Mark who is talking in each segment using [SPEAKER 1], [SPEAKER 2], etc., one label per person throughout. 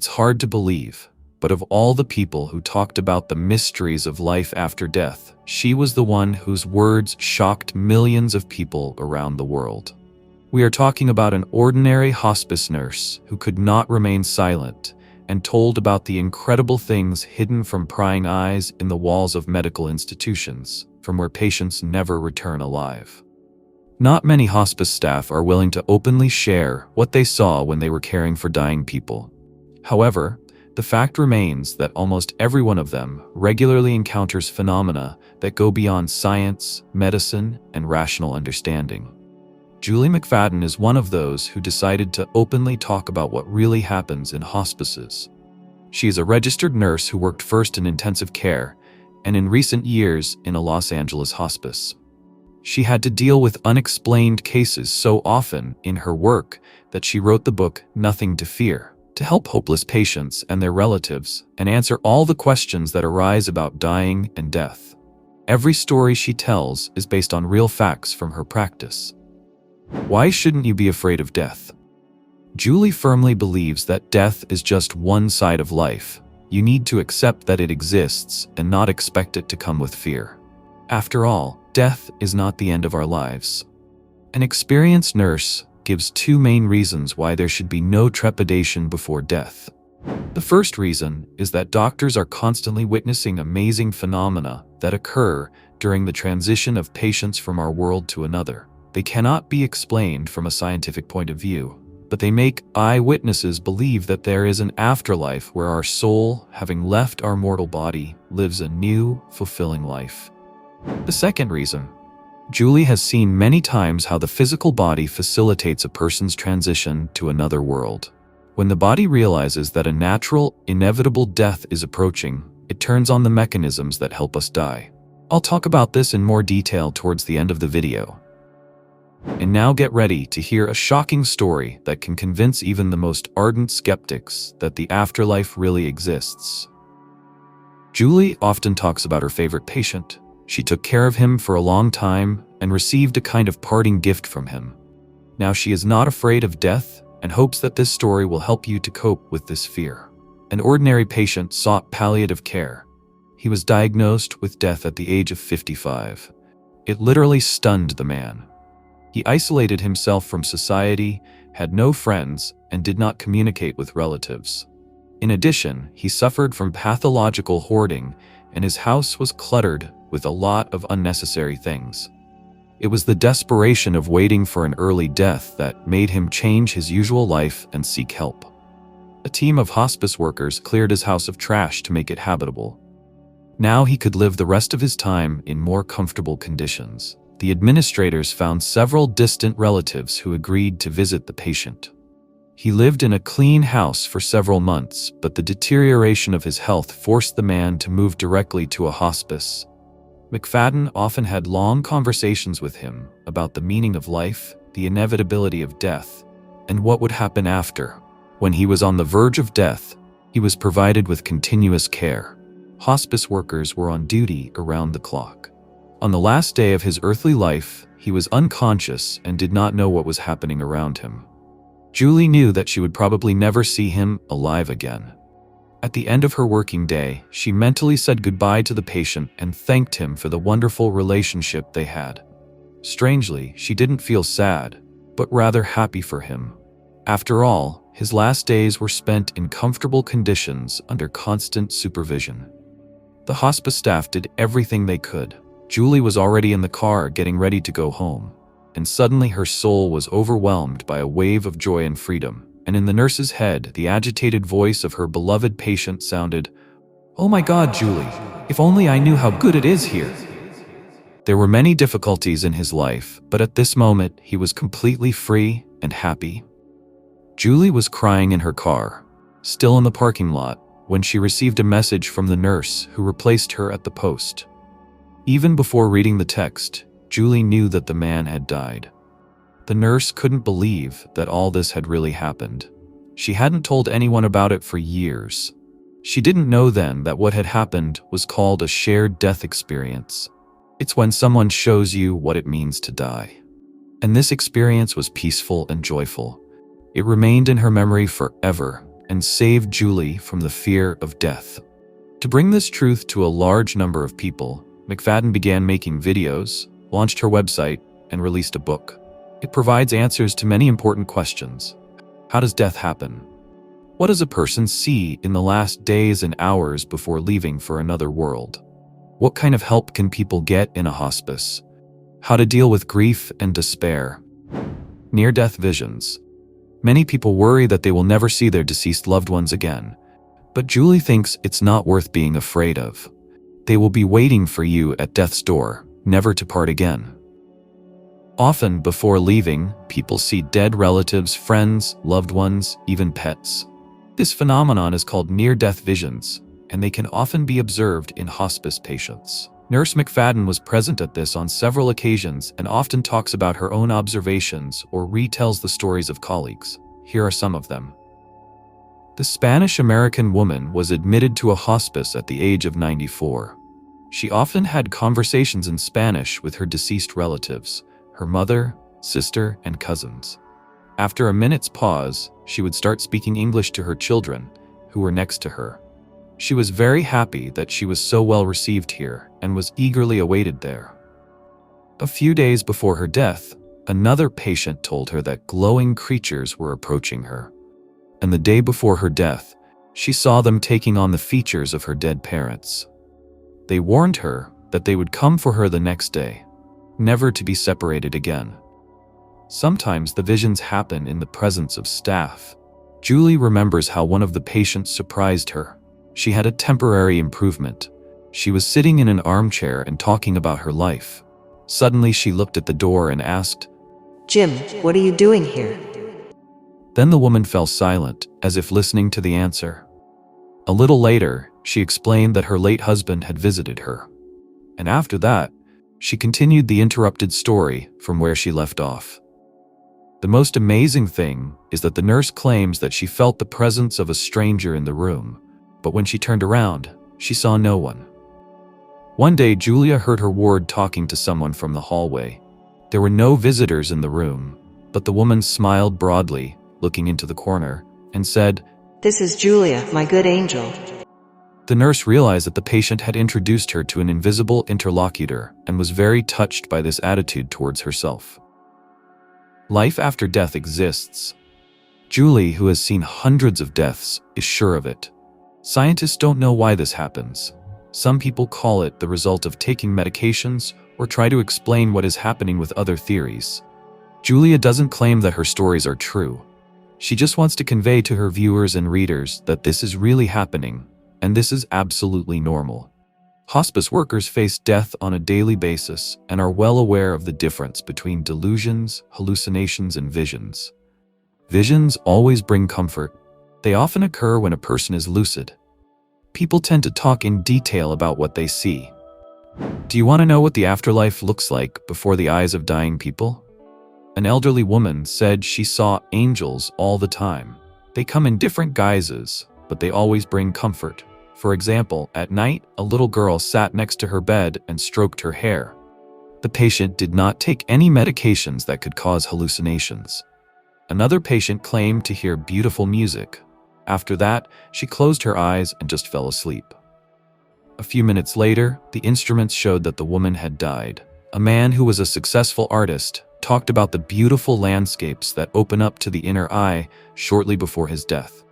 [SPEAKER 1] It's hard to believe, but of all the people who talked about the mysteries of life after death, she was the one whose words shocked millions of people around the world. We are talking about an ordinary hospice nurse who could not remain silent and told about the incredible things hidden from prying eyes in the walls of medical institutions, from where patients never return alive. Not many hospice staff are willing to openly share what they saw when they were caring for dying people. However, the fact remains that almost every one of them regularly encounters phenomena that go beyond science, medicine, and rational understanding. Julie McFadden is one of those who decided to openly talk about what really happens in hospices. She is a registered nurse who worked first in intensive care and in recent years in a Los Angeles hospice. She had to deal with unexplained cases so often in her work that she wrote the book Nothing to Fear, to help hopeless patients and their relatives and answer all the questions that arise about dying and death. Every story she tells is based on real facts from her practice. Why shouldn't you be afraid of death? Julie firmly believes that death is just one side of life. You need to accept that it exists and not expect it to come with fear. After all, death is not the end of our lives. An experienced nurse gives two main reasons why there should be no trepidation before death. The first reason is that doctors are constantly witnessing amazing phenomena that occur during the transition of patients from our world to another. They cannot be explained from a scientific point of view, but they make eyewitnesses believe that there is an afterlife where our soul, having left our mortal body, lives a new, fulfilling life. The second reason: Julie has seen many times how the physical body facilitates a person's transition to another world. When the body realizes that a natural, inevitable death is approaching, it turns on the mechanisms that help us die. I'll talk about this in more detail towards the end of the video. And now get ready to hear a shocking story that can convince even the most ardent skeptics that the afterlife really exists. Julie often talks about her favorite patient. She took care of him for a long time and received a kind of parting gift from him. Now she is not afraid of death and hopes that this story will help you to cope with this fear. An ordinary patient sought palliative care. He was diagnosed with death at the age of 55. It literally stunned the man. He isolated himself from society, had no friends, and did not communicate with relatives. In addition, he suffered from pathological hoarding, and his house was cluttered with a lot of unnecessary things. It was the desperation of waiting for an early death that made him change his usual life and seek help. A team of hospice workers cleared his house of trash to make it habitable. Now he could live the rest of his time in more comfortable conditions. The administrators found several distant relatives who agreed to visit the patient. He lived in a clean house for several months, but the deterioration of his health forced the man to move directly to a hospice. McFadden often had long conversations with him about the meaning of life, the inevitability of death, and what would happen after. When he was on the verge of death, he was provided with continuous care. Hospice workers were on duty around the clock. On the last day of his earthly life, he was unconscious and did not know what was happening around him. Julie knew that she would probably never see him alive again. At the end of her working day, she mentally said goodbye to the patient and thanked him for the wonderful relationship they had. Strangely, she didn't feel sad, but rather happy for him. After all, his last days were spent in comfortable conditions under constant supervision. The hospice staff did everything they could. Julie was already in the car getting ready to go home, and suddenly her soul was overwhelmed by a wave of joy and freedom, and in the nurse's head, the agitated voice of her beloved patient sounded, "Oh my God, Julie, if only I knew how good it is here." There were many difficulties in his life, but at this moment, he was completely free and happy. Julie was crying in her car, still in the parking lot, when she received a message from the nurse who replaced her at the post. Even before reading the text, Julie knew that the man had died. The nurse couldn't believe that all this had really happened. She hadn't told anyone about it for years. She didn't know then that what had happened was called a shared death experience. It's when someone shows you what it means to die. And this experience was peaceful and joyful. It remained in her memory forever, and saved Julie from the fear of death. To bring this truth to a large number of people, McFadden began making videos, launched her website, and released a book. It provides answers to many important questions. How does death happen? What does a person see in the last days and hours before leaving for another world? What kind of help can people get in a hospice? How to deal with grief and despair. Near-death visions. Many people worry that they will never see their deceased loved ones again. But Julie thinks it's not worth being afraid of. They will be waiting for you at death's door, never to part again. Often, before leaving, people see dead relatives, friends, loved ones, even pets. This phenomenon is called near-death visions, and they can often be observed in hospice patients. Nurse McFadden was present at this on several occasions and often talks about her own observations or retells the stories of colleagues. Here are some of them. The Spanish-American woman was admitted to a hospice at the age of 94. She often had conversations in Spanish with her deceased relatives, her mother, sister, and cousins. After a minute's pause, she would start speaking English to her children, who were next to her. She was very happy that she was so well received here and was eagerly awaited there. A few days before her death, another patient told her that glowing creatures were approaching her. And the day before her death, she saw them taking on the features of her dead parents. They warned her that they would come for her the next day, never to be separated again. Sometimes the visions happen in the presence of staff. Julie remembers how one of the patients surprised her. She had a temporary improvement. She was sitting in an armchair and talking about her life. Suddenly she looked at the door and asked,
[SPEAKER 2] "Jim, what are you doing here?"
[SPEAKER 1] Then the woman fell silent, as if listening to the answer. A little later, she explained that her late husband had visited her. And after that, she continued the interrupted story from where she left off. The most amazing thing is that the nurse claims that she felt the presence of a stranger in the room, but when she turned around, she saw no one. One day, Julia heard her ward talking to someone from the hallway. There were no visitors in the room, but the woman smiled broadly, looking into the corner, and said,
[SPEAKER 2] "This is Julia, my good angel."
[SPEAKER 1] The nurse realized that the patient had introduced her to an invisible interlocutor and was very touched by this attitude towards herself. Life after death exists. Julie, who has seen hundreds of deaths, is sure of it. Scientists don't know why this happens. Some people call it the result of taking medications or try to explain what is happening with other theories. Julia doesn't claim that her stories are true. She just wants to convey to her viewers and readers that this is really happening, and this is absolutely normal. Hospice workers face death on a daily basis and are well aware of the difference between delusions, hallucinations, and visions. Visions always bring comfort. They often occur when a person is lucid. People tend to talk in detail about what they see. Do you want to know what the afterlife looks like before the eyes of dying people? An elderly woman said she saw angels all the time. They come in different guises, but they always bring comfort. For example, at night, a little girl sat next to her bed and stroked her hair. The patient did not take any medications that could cause hallucinations. Another patient claimed to hear beautiful music. After that, she closed her eyes and just fell asleep. A few minutes later, the instruments showed that the woman had died. A man who was a successful artist talked about the beautiful landscapes that open up to the inner eye shortly before his death.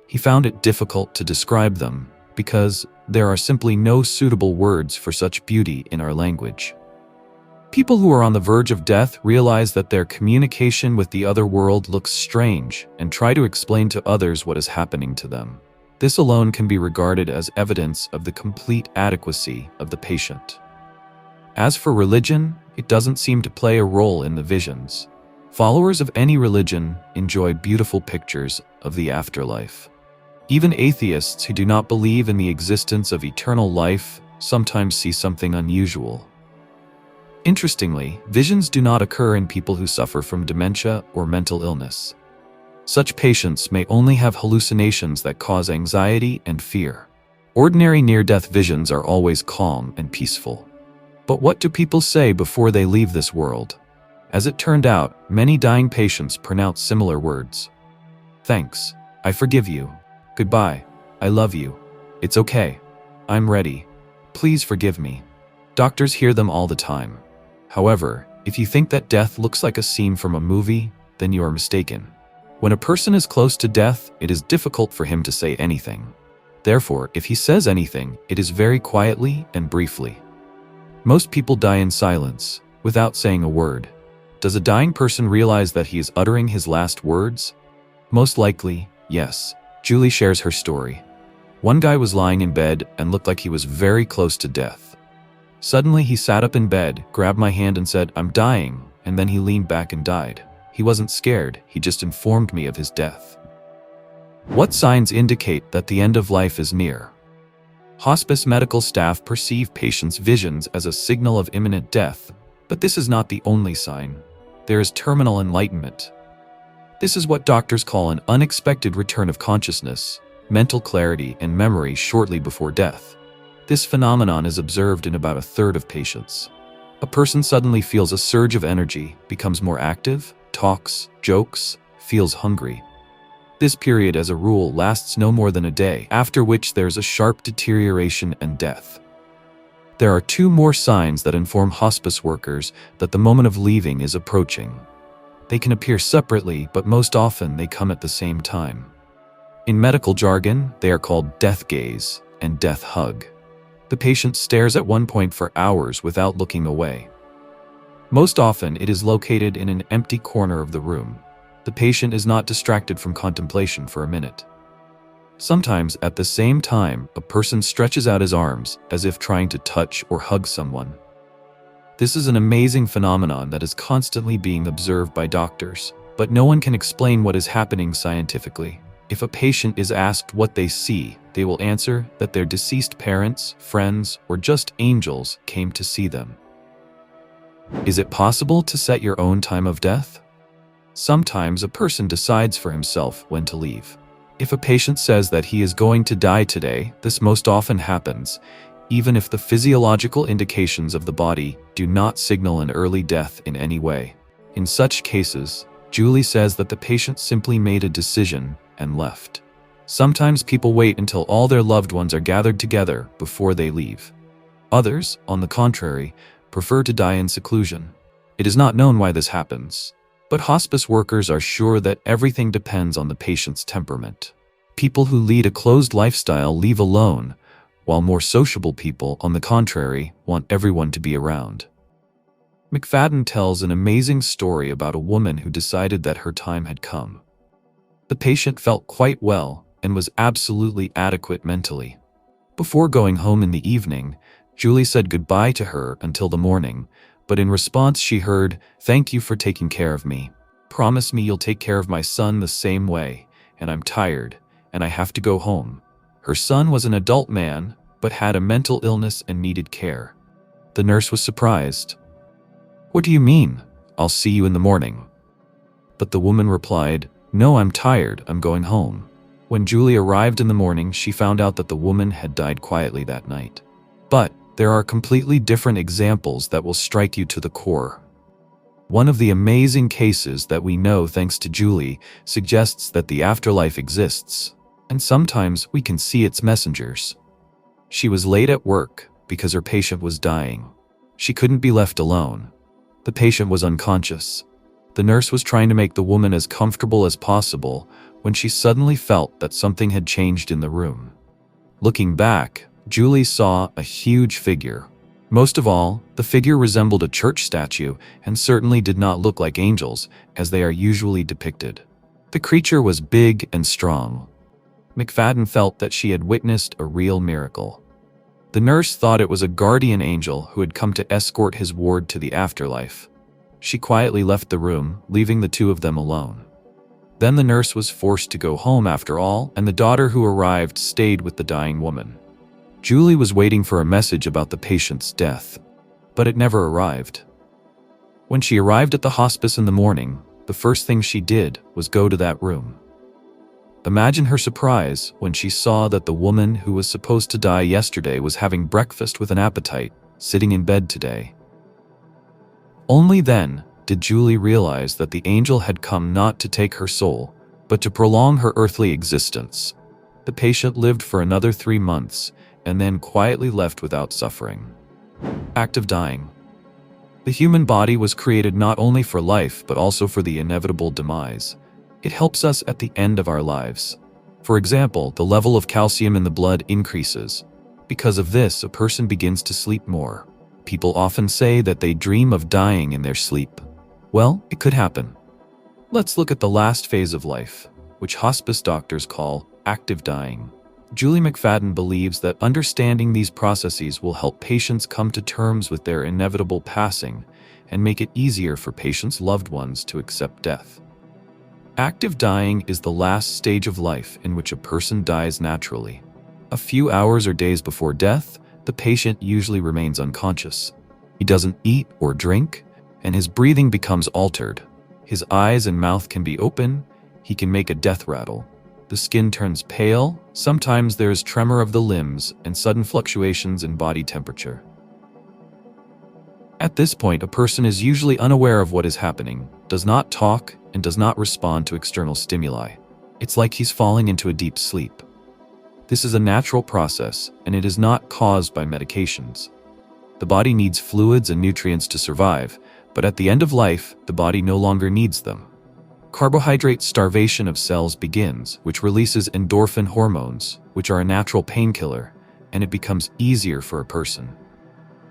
[SPEAKER 1] He found it difficult to describe them because there are simply no suitable words for such beauty in our language. People who are on the verge of death realize that their communication with the other world looks strange and try to explain to others what is happening to them. This alone can be regarded as evidence of the complete adequacy of the patient. As for religion, it doesn't seem to play a role in the visions. Followers of any religion enjoy beautiful pictures of the afterlife. Even atheists who do not believe in the existence of eternal life sometimes see something unusual. Interestingly, visions do not occur in people who suffer from dementia or mental illness. Such patients may only have hallucinations that cause anxiety and fear. Ordinary near-death visions are always calm and peaceful. But what do people say before they leave this world? As it turned out, many dying patients pronounce similar words. Thanks. I forgive you. Goodbye. I love you. It's okay. I'm ready. Please forgive me. Doctors hear them all the time. However, if you think that death looks like a scene from a movie, then you are mistaken. When a person is close to death, it is difficult for him to say anything. Therefore, if he says anything, it is very quietly and briefly. Most people die in silence, without saying a word. Does a dying person realize that he is uttering his last words? Most likely, yes. Julie shares her story. One guy was lying in bed and looked like he was very close to death. Suddenly he sat up in bed, grabbed my hand and said, "I'm dying," and then he leaned back and died. He wasn't scared, he just informed me of his death. What signs indicate that the end of life is near? Hospice medical staff perceive patients' visions as a signal of imminent death, but this is not the only sign. There is terminal enlightenment. This is what doctors call an unexpected return of consciousness, mental clarity, and memory shortly before death. This phenomenon is observed in about a third of patients. A person suddenly feels a surge of energy, becomes more active, talks, jokes, feels hungry. This period, as a rule, lasts no more than a day, after which there's a sharp deterioration and death. There are two more signs that inform hospice workers that the moment of leaving is approaching. They can appear separately, but most often they come at the same time. In medical jargon, they are called death gaze and death hug. The patient stares at one point for hours without looking away. Most often, it is located in an empty corner of the room. The patient is not distracted from contemplation for a minute. Sometimes, at the same time, a person stretches out his arms as if trying to touch or hug someone. This is an amazing phenomenon that is constantly being observed by doctors, but no one can explain what is happening scientifically. If a patient is asked what they see, they will answer that their deceased parents, friends, or just angels came to see them. Is it possible to set your own time of death? Sometimes a person decides for himself when to leave. If a patient says that he is going to die today, this most often happens, even if the physiological indications of the body do not signal an early death in any way. In such cases, Julie says that the patient simply made a decision and left. Sometimes people wait until all their loved ones are gathered together before they leave. Others, on the contrary, prefer to die in seclusion. It is not known why this happens, but hospice workers are sure that everything depends on the patient's temperament. People who lead a closed lifestyle leave alone, while more sociable people, on the contrary, want everyone to be around. McFadden tells an amazing story about a woman who decided that her time had come. The patient felt quite well and was absolutely adequate mentally. Before going home in the evening, Julie said goodbye to her until the morning, but in response she heard, "Thank you for taking care of me. Promise me you'll take care of my son the same way, and I'm tired, and I have to go home." Her son was an adult man, but had a mental illness and needed care. The nurse was surprised. "What do you mean? I'll see you in the morning." But the woman replied, "No, I'm tired, I'm going home." When Julie arrived in the morning, she found out that the woman had died quietly that night. But there are completely different examples that will strike you to the core. One of the amazing cases that we know thanks to Julie suggests that the afterlife exists, and sometimes we can see its messengers. She was late at work because her patient was dying. She couldn't be left alone. The patient was unconscious. The nurse was trying to make the woman as comfortable as possible when she suddenly felt that something had changed in the room. Looking back, Julie saw a huge figure. Most of all, the figure resembled a church statue and certainly did not look like angels, as they are usually depicted. The creature was big and strong. McFadden felt that she had witnessed a real miracle. The nurse thought it was a guardian angel who had come to escort his ward to the afterlife. She quietly left the room, leaving the two of them alone. Then the nurse was forced to go home after all, and the daughter who arrived stayed with the dying woman. Julie was waiting for a message about the patient's death, but it never arrived. When she arrived at the hospice in the morning, the first thing she did was go to that room. Imagine her surprise when she saw that the woman who was supposed to die yesterday was having breakfast with an appetite, sitting in bed today. Only then did Julie realize that the angel had come not to take her soul, but to prolong her earthly existence. The patient lived for another 3 months and then quietly left without suffering. Act of dying. The human body was created not only for life but also for the inevitable demise. It helps us at the end of our lives. For example, the level of calcium in the blood increases. Because of this, a person begins to sleep more. People often say that they dream of dying in their sleep. Well, it could happen. Let's look at the last phase of life, which hospice doctors call active dying. Julie McFadden believes that understanding these processes will help patients come to terms with their inevitable passing and make it easier for patients' loved ones to accept death. Active dying is the last stage of life in which a person dies naturally. A few hours or days before death, the patient usually remains unconscious. He doesn't eat or drink, and his breathing becomes altered. His eyes and mouth can be open, he can make a death rattle. The skin turns pale, sometimes there is tremor of the limbs and sudden fluctuations in body temperature. At this point, a person is usually unaware of what is happening, does not talk, and does not respond to external stimuli. It's like he's falling into a deep sleep. This is a natural process, and it is not caused by medications. The body needs fluids and nutrients to survive, but at the end of life, the body no longer needs them. Carbohydrate starvation of cells begins, which releases endorphin hormones, which are a natural painkiller, and it becomes easier for a person.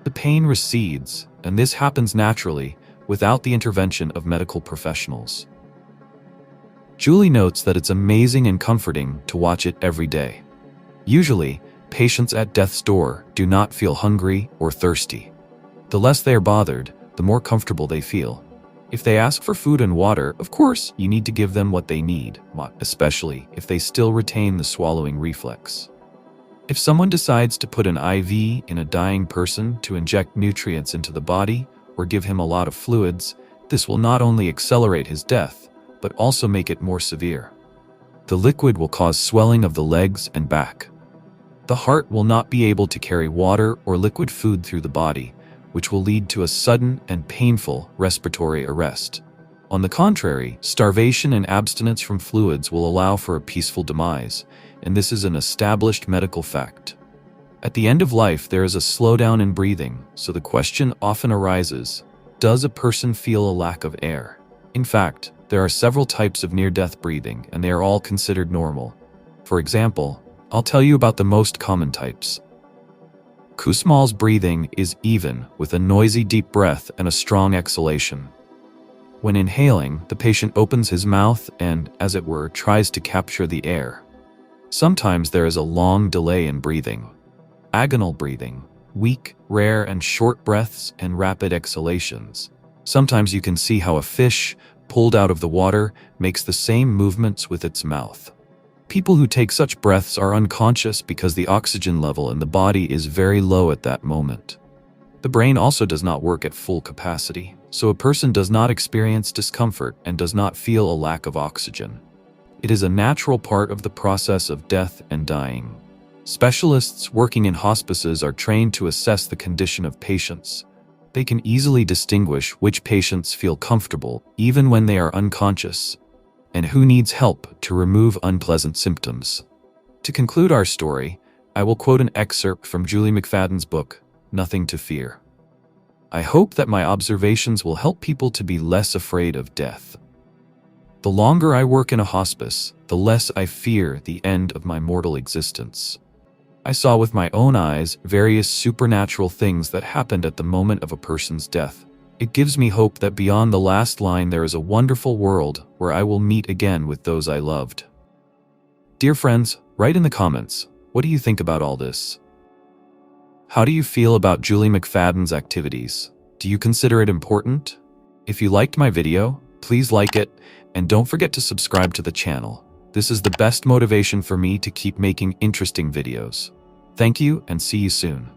[SPEAKER 1] The pain recedes, and this happens naturally, without the intervention of medical professionals. Julie notes that it's amazing and comforting to watch it every day. Usually, patients at death's door do not feel hungry or thirsty. The less they are bothered, the more comfortable they feel. If they ask for food and water, of course, you need to give them what they need, especially if they still retain the swallowing reflex. If someone decides to put an IV in a dying person to inject nutrients into the body or give him a lot of fluids, this will not only accelerate his death, but also make it more severe. The liquid will cause swelling of the legs and back. The heart will not be able to carry water or liquid food through the body, which will lead to a sudden and painful respiratory arrest. On the contrary, starvation and abstinence from fluids will allow for a peaceful demise, and this is an established medical fact. At the end of life, there is a slowdown in breathing, so the question often arises, does a person feel a lack of air? In fact, there are several types of near-death breathing, and they are all considered normal. For example, I'll tell you about the most common types. Kussmaul's breathing is even, with a noisy deep breath and a strong exhalation. When inhaling, the patient opens his mouth and, as it were, tries to capture the air. Sometimes there is a long delay in breathing. Agonal breathing, weak, rare, and short breaths and rapid exhalations. Sometimes you can see how a fish, pulled out of the water, makes the same movements with its mouth. People who take such breaths are unconscious because the oxygen level in the body is very low at that moment. The brain also does not work at full capacity, so a person does not experience discomfort and does not feel a lack of oxygen. It is a natural part of the process of death and dying. Specialists working in hospices are trained to assess the condition of patients. They can easily distinguish which patients feel comfortable even when they are unconscious, and who needs help to remove unpleasant symptoms. To conclude our story, I will quote an excerpt from Julie McFadden's book, Nothing to Fear. I hope that my observations will help people to be less afraid of death. The longer I work in a hospice, the less I fear the end of my mortal existence. I saw with my own eyes various supernatural things that happened at the moment of a person's death. It gives me hope that beyond the last line there is a wonderful world where I will meet again with those I loved. Dear friends, write in the comments, what do you think about all this? How do you feel about Julie McFadden's activities? Do you consider it important? If you liked my video, please like it, and don't forget to subscribe to the channel. This is the best motivation for me to keep making interesting videos. Thank you, and see you soon.